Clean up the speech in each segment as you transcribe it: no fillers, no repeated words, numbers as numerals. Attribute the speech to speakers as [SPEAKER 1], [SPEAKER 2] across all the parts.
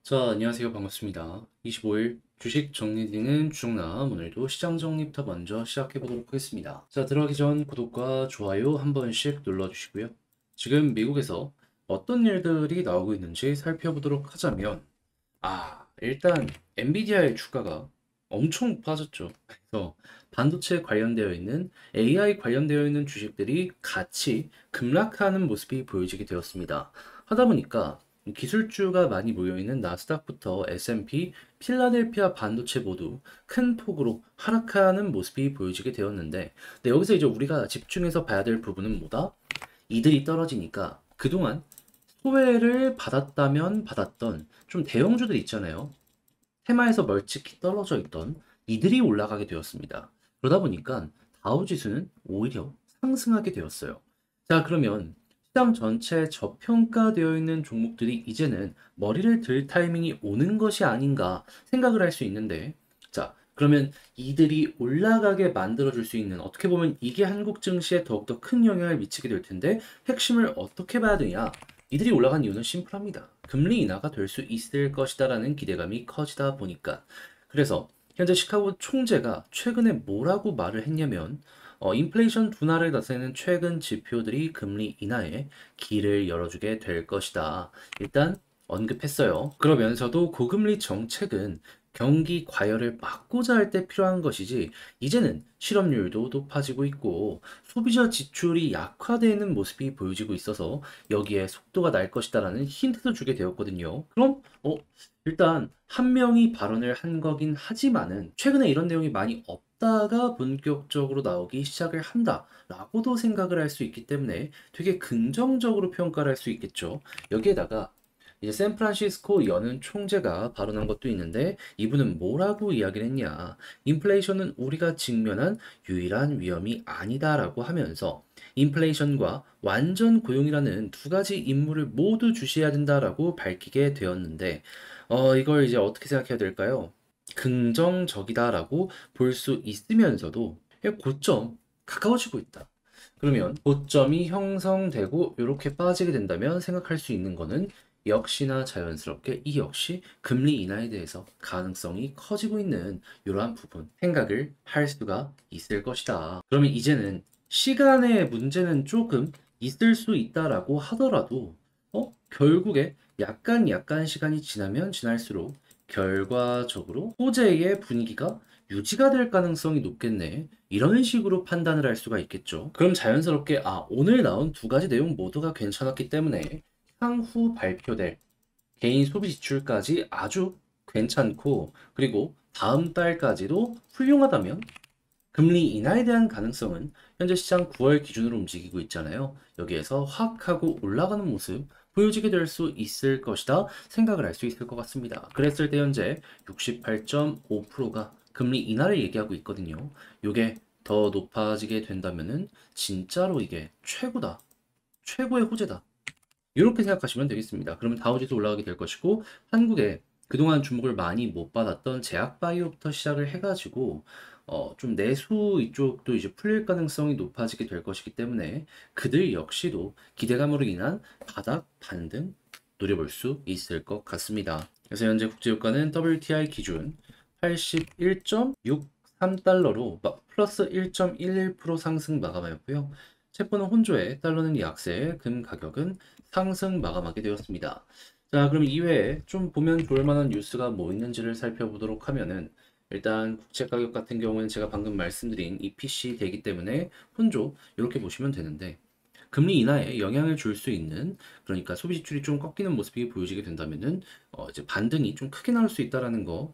[SPEAKER 1] 자, 안녕하세요. 반갑습니다. 25일 주식 정리되는 주정남 오늘도 시장 정리부터 먼저 시작해 보도록 하겠습니다. 자, 들어가기 전 구독과 좋아요 한 번씩 눌러주시고요. 지금 미국에서 어떤 일들이 나오고 있는지 살펴보도록 하자면, 일단 엔비디아의 주가가 엄청 빠졌죠. 그래서 반도체 관련되어 있는 AI 관련되어 있는 주식들이 같이 급락하는 모습이 보여지게 되었습니다. 하다 보니까 기술주가 많이 모여있는 나스닥부터 S&P, 필라델피아 반도체 모두 큰 폭으로 하락하는 모습이 보여지게 되었는데, 근데 여기서 이제 우리가 집중해서 봐야 될 부분은 뭐다? 이들이 떨어지니까 그동안 소외를 받았다면 받았던 좀 대형주들 있잖아요. 테마에서 멀찍이 떨어져 있던 이들이 올라가게 되었습니다. 그러다 보니까 다우지수는 오히려 상승하게 되었어요. 자, 그러면 시장 전체에 저평가되어 있는 종목들이 이제는 머리를 들 타이밍이 오는 것이 아닌가 생각을 할 수 있는데, 자, 그러면 이들이 올라가게 만들어줄 수 있는, 어떻게 보면 이게 한국 증시에 더욱더 큰 영향을 미치게 될 텐데, 핵심을 어떻게 봐야 되냐? 이들이 올라간 이유는 심플합니다. 금리 인하가 될 수 있을 것이다라는 기대감이 커지다 보니까. 그래서 현재 시카고 총재가 최근에 뭐라고 말을 했냐면, 인플레이션 둔화를 나타내는 최근 지표들이 금리 인하에 길을 열어주게 될 것이다. 일단 언급했어요. 그러면서도 고금리 정책은 경기 과열을 막고자 할 때 필요한 것이지, 이제는 실업률도 높아지고 있고 소비자 지출이 약화되는 모습이 보여지고 있어서 여기에 속도가 날 것이다라는 힌트도 주게 되었거든요. 그럼 일단 한 명이 발언을 한 거긴 하지만은 최근에 이런 내용이 많이 없다가 본격적으로 나오기 시작을 한다라고도 생각을 할 수 있기 때문에 되게 긍정적으로 평가를 할 수 있겠죠. 여기에다가 이제 샌프란시스코 연은 총재가 발언한 것도 있는데, 이분은 뭐라고 이야기를 했냐. 인플레이션은 우리가 직면한 유일한 위험이 아니다라고 하면서 인플레이션과 완전 고용이라는 두 가지 임무를 모두 주시해야 된다라고 밝히게 되었는데, 이걸 이제 어떻게 생각해야 될까요? 긍정적이다라고 볼 수 있으면서도 고점 가까워지고 있다. 그러면 고점이 형성되고 이렇게 빠지게 된다면 생각할 수 있는 거는 역시나 자연스럽게 이 역시 금리 인하에 대해서 가능성이 커지고 있는 이러한 부분 생각을 할 수가 있을 것이다. 그러면 이제는 시간의 문제는 조금 있을 수 있다라고 하더라도 결국에 약간 시간이 지나면 지날수록 결과적으로 호재의 분위기가 유지가 될 가능성이 높겠네. 이런 식으로 판단을 할 수가 있겠죠. 그럼 자연스럽게 오늘 나온 두 가지 내용 모두가 괜찮았기 때문에 향후 발표될 개인 소비 지출까지 아주 괜찮고, 그리고 다음 달까지도 훌륭하다면 금리 인하에 대한 가능성은 현재 시장 9월 기준으로 움직이고 있잖아요. 여기에서 확 하고 올라가는 모습 보여지게 될 수 있을 것이다 생각을 할 수 있을 것 같습니다. 그랬을 때 현재 68.5%가 금리 인하를 얘기하고 있거든요. 이게 더 높아지게 된다면은 진짜로 이게 최고다. 최고의 호재다. 이렇게 생각하시면 되겠습니다. 그러면 다우지수 올라가게 될 것이고, 한국에 그동안 주목을 많이 못 받았던 제약바이오부터 시작을 해가지고 좀 내수 이쪽도 이제 풀릴 가능성이 높아지게 될 것이기 때문에 그들 역시도 기대감으로 인한 바닥 반등 노려볼 수 있을 것 같습니다. 그래서 현재 국제유가는 WTI 기준 81.63달러로 플러스 1.11% 상승 마감하였고요. 채권은 혼조에 달러는 약세, 금 가격은 상승 마감하게 되었습니다. 자, 그럼 이외에 좀 보면 좋을 만한 뉴스가 뭐 있는지를 살펴보도록 하면은, 일단 국채 가격 같은 경우는 제가 방금 말씀드린 EPC 되기 때문에 혼조 이렇게 보시면 되는데, 금리 인하에 영향을 줄 수 있는, 그러니까 소비 지출이 좀 꺾이는 모습이 보여지게 된다면은 이제 반등이 좀 크게 나올 수 있다라는 거.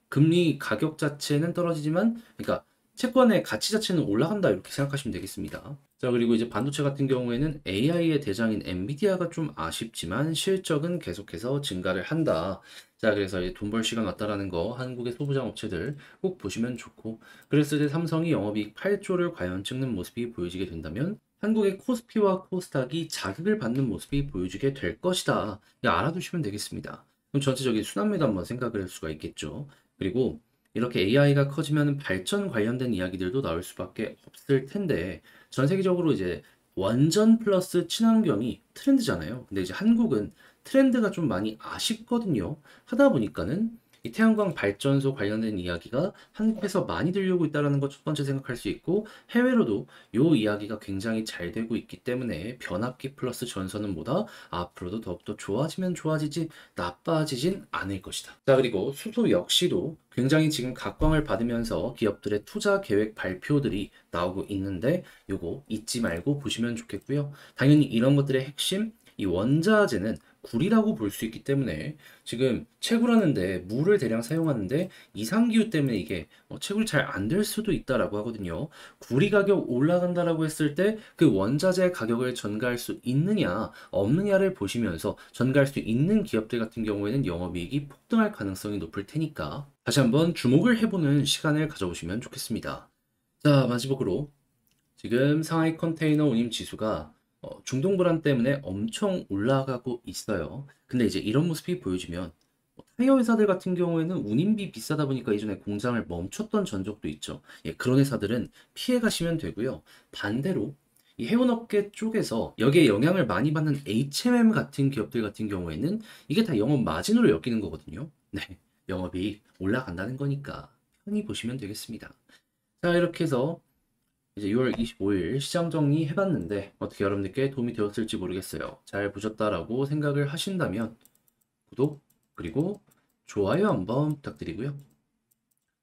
[SPEAKER 1] 금리 가격 자체는 떨어지지만, 그러니까 채권의 가치 자체는 올라간다 이렇게 생각하시면 되겠습니다. 자, 그리고 이제 반도체 같은 경우에는 AI의 대장인 엔비디아가 좀 아쉽지만 실적은 계속해서 증가를 한다. 자, 그래서 이제 돈벌 시간 왔다라는 거 한국의 소부장 업체들 꼭 보시면 좋고, 그랬을 때 삼성이 영업이익 8조를 과연 찍는 모습이 보여지게 된다면 한국의 코스피와 코스닥이 자극을 받는 모습이 보여지게 될 것이다. 이거 알아두시면 되겠습니다. 그럼 전체적인 순환매도 한번 생각을 할 수가 있겠죠. 그리고 이렇게 AI가 커지면 발전 관련된 이야기들도 나올 수밖에 없을 텐데, 전 세계적으로 이제 원전 플러스 친환경이 트렌드잖아요. 근데 이제 한국은 트렌드가 좀 많이 아쉽거든요. 하다 보니까는 이 태양광 발전소 관련된 이야기가 한국에서 많이 들려오고 있다는 거 첫 번째 생각할 수 있고, 해외로도 요 이야기가 굉장히 잘 되고 있기 때문에 변압기 플러스 전선은 뭐다? 앞으로도 더욱더 좋아지면 좋아지지 나빠지진 않을 것이다. 자, 그리고 수소 역시도 굉장히 지금 각광을 받으면서 기업들의 투자 계획 발표들이 나오고 있는데 요거 잊지 말고 보시면 좋겠고요. 당연히 이런 것들의 핵심, 이 원자재는 구리라고 볼 수 있기 때문에 지금 채굴하는데 물을 대량 사용하는데 이상기후 때문에 이게 채굴이 잘 안 될 수도 있다라고 하거든요. 구리 가격 올라간다라고 했을 때 그 원자재 가격을 전가할 수 있느냐 없느냐를 보시면서 전가할 수 있는 기업들 같은 경우에는 영업이익이 폭등할 가능성이 높을 테니까 다시 한번 주목을 해보는 시간을 가져보시면 좋겠습니다. 자, 마지막으로 지금 상하이 컨테이너 운임 지수가 중동 불안 때문에 엄청 올라가고 있어요. 근데 이제 이런 모습이 보여지면 타이어 회사들 같은 경우에는 운임비 비싸다 보니까 이전에 공장을 멈췄던 전적도 있죠. 예, 그런 회사들은 피해 가시면 되고요. 반대로 이 해운업계 쪽에서 여기에 영향을 많이 받는 HMM 같은 기업들 같은 경우에는 이게 다 영업 마진으로 엮이는 거거든요. 네, 영업이 올라간다는 거니까 편히 보시면 되겠습니다. 자, 이렇게 해서 이제 6월 25일 시장 정리 해봤는데 어떻게 여러분들께 도움이 되었을지 모르겠어요. 잘 보셨다라고 생각을 하신다면 구독 그리고 좋아요 한번 부탁드리고요.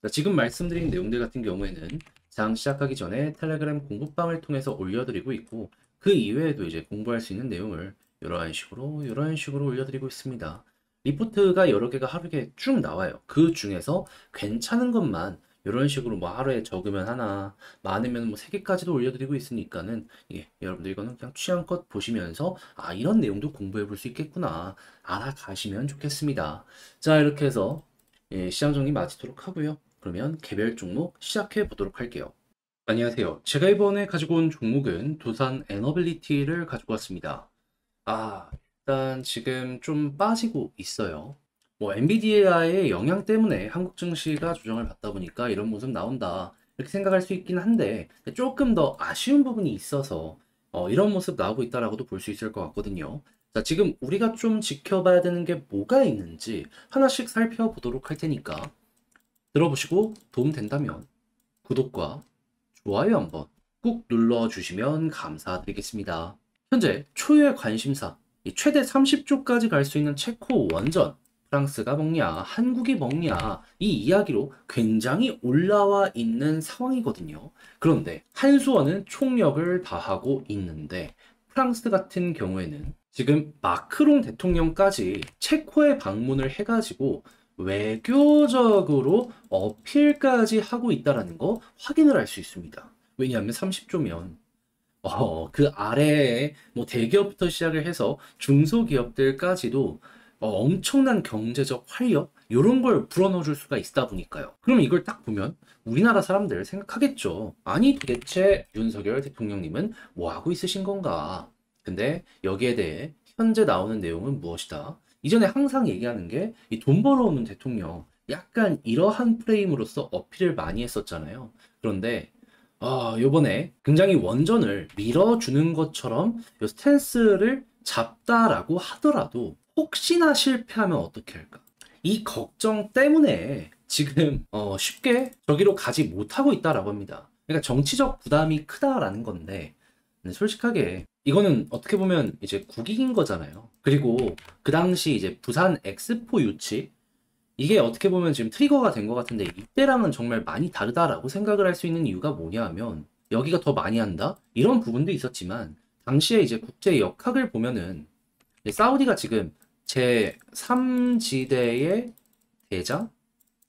[SPEAKER 1] 자, 지금 말씀드린 내용들 같은 경우에는 장 시작하기 전에 텔레그램 공부방을 통해서 올려드리고 있고 그 이외에도 이제 공부할 수 있는 내용을 이런 식으로 올려드리고 있습니다. 리포트가 여러 개가 하루에 쭉 나와요. 그 중에서 괜찮은 것만 이런 식으로 뭐 하루에 적으면 하나, 많으면 뭐 3개까지도 올려드리고 있으니까는 여러분들 이거는 그냥 취향껏 보시면서 아, 이런 내용도 공부해 볼 수 있겠구나 알아가시면 좋겠습니다. 자, 이렇게 해서 시장 정리 마치도록 하고요. 그러면 개별 종목 시작해 보도록 할게요. 안녕하세요. 제가 이번에 가지고 온 종목은 두산 에너빌리티를 가지고 왔습니다. 일단 지금 좀 빠지고 있어요. 뭐 엔비디아의 영향 때문에 한국 증시가 조정을 받다 보니까 이런 모습 나온다. 이렇게 생각할 수 있긴 한데 조금 더 아쉬운 부분이 있어서 이런 모습 나오고 있다라고도 볼 수 있을 것 같거든요. 자, 지금 우리가 좀 지켜봐야 되는 게 뭐가 있는지 하나씩 살펴보도록 할 테니까 들어보시고 도움 된다면 구독과 좋아요 한번 꾹 눌러주시면 감사드리겠습니다. 현재 초유의 관심사, 이 최대 30조까지 갈 수 있는 체코 원전, 프랑스가 먹냐, 한국이 먹냐, 이 이야기로 굉장히 올라와 있는 상황이거든요. 그런데 한수원은 총력을 다하고 있는데 프랑스 같은 경우에는 지금 마크롱 대통령까지 체코에 방문을 해가지고 외교적으로 어필까지 하고 있다는 거 확인을 할 수 있습니다. 왜냐하면 30조면 그 아래에 뭐 대기업부터 시작을 해서 중소기업들까지도 엄청난 경제적 활력 이런 걸 불어넣어 줄 수가 있다 보니까요. 그럼 이걸 딱 보면 우리나라 사람들 생각하겠죠. 아니 도대체 윤석열 대통령님은 뭐 하고 있으신 건가? 근데 여기에 대해 현재 나오는 내용은 무엇이다? 이전에 항상 얘기하는 게 이 돈 벌어오는 대통령 약간 이러한 프레임으로서 어필을 많이 했었잖아요. 그런데 요번에 굉장히 원전을 밀어주는 것처럼 요 스탠스를 잡다라고 하더라도 혹시나 실패하면 어떻게 할까? 이 걱정 때문에 지금 쉽게 저기로 가지 못하고 있다라고 합니다. 그러니까 정치적 부담이 크다라는 건데 솔직하게 이거는 어떻게 보면 이제 국익인 거잖아요. 그리고 그 당시 이제 부산 엑스포 유치 이게 어떻게 보면 지금 트리거가 된 것 같은데 이때랑은 정말 많이 다르다라고 생각을 할 수 있는 이유가 뭐냐 하면 여기가 더 많이 한다? 이런 부분도 있었지만 당시에 이제 국제 역학을 보면은 사우디가 지금 제3지대의 대장?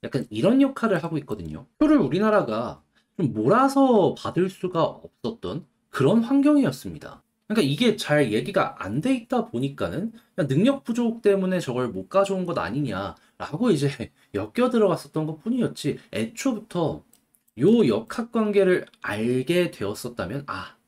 [SPEAKER 1] 약간 이런 역할을 하고 있거든요. 표를 우리나라가 좀 몰아서 받을 수가 없었던 그런 환경이었습니다. 그러니까 이게 잘 얘기가 안 돼 있다 보니까는 그냥 능력 부족 때문에 저걸 못 가져온 것 아니냐라고 이제 엮여 들어갔었던 것 뿐이었지 애초부터 요 역학 관계를 알게 되었었다면 안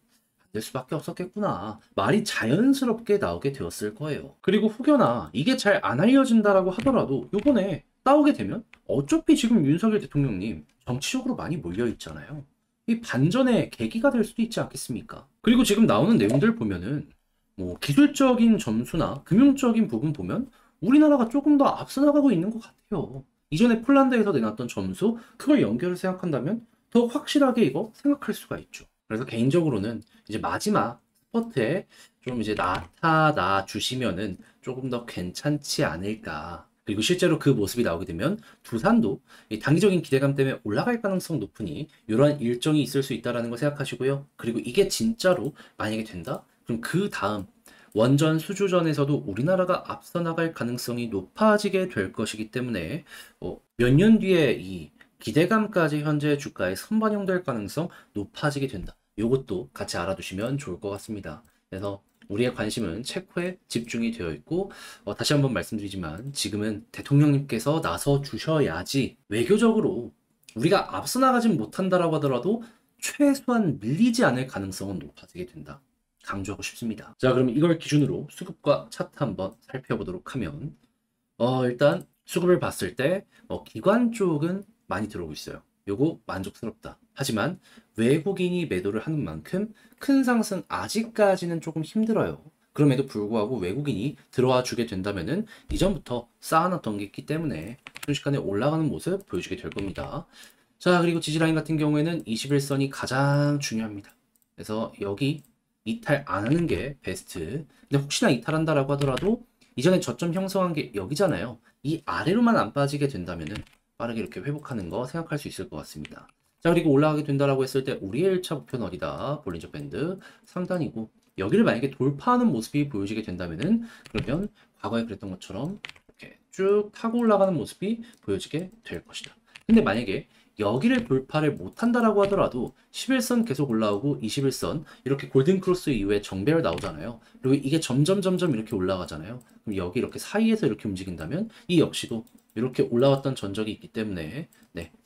[SPEAKER 1] 될 수밖에 없었겠구나 말이 자연스럽게 나오게 되었을 거예요. 그리고 혹여나 이게 잘 안 알려진다라고 하더라도 요번에 따오게 되면 어차피 지금 윤석열 대통령님 정치적으로 많이 몰려 있잖아요. 이 반전의 계기가 될 수도 있지 않겠습니까? 그리고 지금 나오는 내용들 보면은 뭐 기술적인 점수나 금융적인 부분 보면 우리나라가 조금 더 앞서 나가고 있는 것 같아요. 이전에 폴란드에서 내놨던 점수, 그걸 연결을 생각한다면 더 확실하게 이거 생각할 수가 있죠. 그래서 개인적으로는 이제 마지막 스퍼트에 좀 이제 나타나 주시면은 조금 더 괜찮지 않을까. 그리고 실제로 그 모습이 나오게 되면 두산도 이 단기적인 기대감 때문에 올라갈 가능성 높으니 이러한 일정이 있을 수 있다라는 걸 생각하시고요. 그리고 이게 진짜로 만약에 된다? 그럼 그 다음 원전 수주전에서도 우리나라가 앞서 나갈 가능성이 높아지게 될 것이기 때문에 몇 년 뒤에 이 기대감까지 현재 주가에 선반영될 가능성 높아지게 된다. 이것도 같이 알아두시면 좋을 것 같습니다. 그래서 우리의 관심은 체코에 집중이 되어 있고 다시 한번 말씀드리지만 지금은 대통령님께서 나서 주셔야지 외교적으로 우리가 앞서 나가진 못한다라고 하더라도 최소한 밀리지 않을 가능성은 높아지게 된다. 강조하고 싶습니다. 자, 그럼 이걸 기준으로 수급과 차트 한번 살펴보도록 하면 일단 수급을 봤을 때 기관 쪽은 많이 들어오고 있어요. 요거 만족스럽다. 하지만 외국인이 매도를 하는 만큼 큰 상승 아직까지는 조금 힘들어요. 그럼에도 불구하고 외국인이 들어와 주게 된다면은 이전부터 쌓아놨던 게 있기 때문에 순식간에 올라가는 모습 보여주게 될 겁니다. 자, 그리고 지지라인 같은 경우에는 21선이 가장 중요합니다. 그래서 여기 이탈 안 하는 게 베스트. 근데 혹시나 이탈한다라고 하더라도 이전에 저점 형성한 게 여기잖아요. 이 아래로만 안 빠지게 된다면은 빠르게 이렇게 회복하는 거 생각할 수 있을 것 같습니다. 자, 그리고 올라가게 된다라고 했을 때 우리의 1차 목표는 어디다? 볼린저 밴드 상단이고 여기를 만약에 돌파하는 모습이 보여지게 된다면은 그러면 과거에 그랬던 것처럼 이렇게 쭉 타고 올라가는 모습이 보여지게 될 것이다. 근데 만약에 여기를 돌파를 못한다라고 하더라도 11선 계속 올라오고 21선 이렇게 골든크로스 이후에 정배열 나오잖아요. 그리고 이게 점점 이렇게 올라가잖아요. 그럼 여기 이렇게 사이에서 이렇게 움직인다면 이 역시도 이렇게 올라왔던 전적이 있기 때문에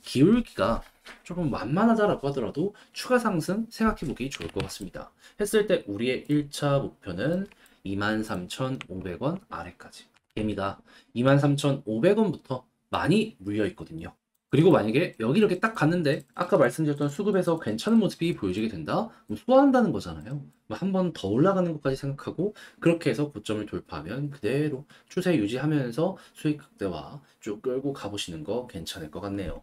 [SPEAKER 1] 기울기가 조금 완만하다라고 하더라도 추가 상승 생각해보기 좋을 것 같습니다. 했을 때 우리의 1차 목표는 23,500원 아래까지. 개미가 23,500원부터 많이 물려 있거든요. 그리고 만약에 여기 이렇게 딱 갔는데 아까 말씀드렸던 수급에서 괜찮은 모습이 보여지게 된다? 그럼 소화한다는 거잖아요. 한 번 더 올라가는 것까지 생각하고 그렇게 해서 고점을 돌파하면 그대로 추세 유지하면서 수익 극대화 쭉 끌고 가보시는 거 괜찮을 것 같네요.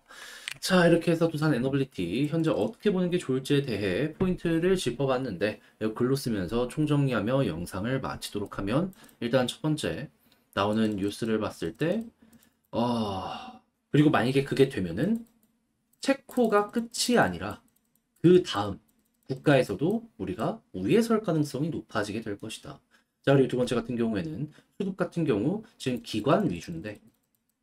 [SPEAKER 1] 자, 이렇게 해서 두산 에너빌리티 현재 어떻게 보는 게 좋을지에 대해 포인트를 짚어봤는데 글로 쓰면서 총정리하며 영상을 마치도록 하면 일단 첫 번째 나오는 뉴스를 봤을 때 그리고 만약에 그게 되면은 체코가 끝이 아니라 그 다음 국가에서도 우리가 우위에 설 가능성이 높아지게 될 것이다. 자, 그리고 두 번째 같은 경우에는 수급 같은 경우 지금 기관 위주인데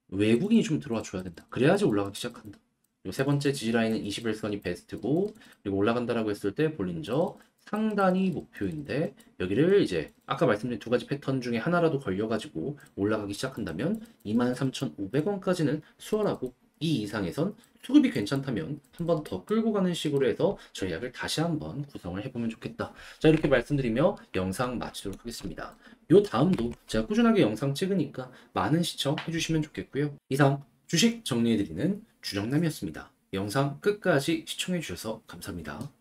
[SPEAKER 1] 외국인이 좀 들어와 줘야 된다. 그래야지 올라가기 시작한다. 그리고 세 번째 지지라인은 21선이 베스트고 그리고 올라간다라고 했을 때 볼린저 상단이 목표인데 여기를 이제 아까 말씀드린 두 가지 패턴 중에 하나라도 걸려가지고 올라가기 시작한다면 23,500원까지는 수월하고 이 이상에선 수급이 괜찮다면 한 번 더 끌고 가는 식으로 해서 전략을 다시 한번 구성을 해보면 좋겠다. 자, 이렇게 말씀드리며 영상 마치도록 하겠습니다. 요 다음도 제가 꾸준하게 영상 찍으니까 많은 시청 해주시면 좋겠고요. 이상 주식 정리해드리는 주정남이었습니다. 영상 끝까지 시청해주셔서 감사합니다.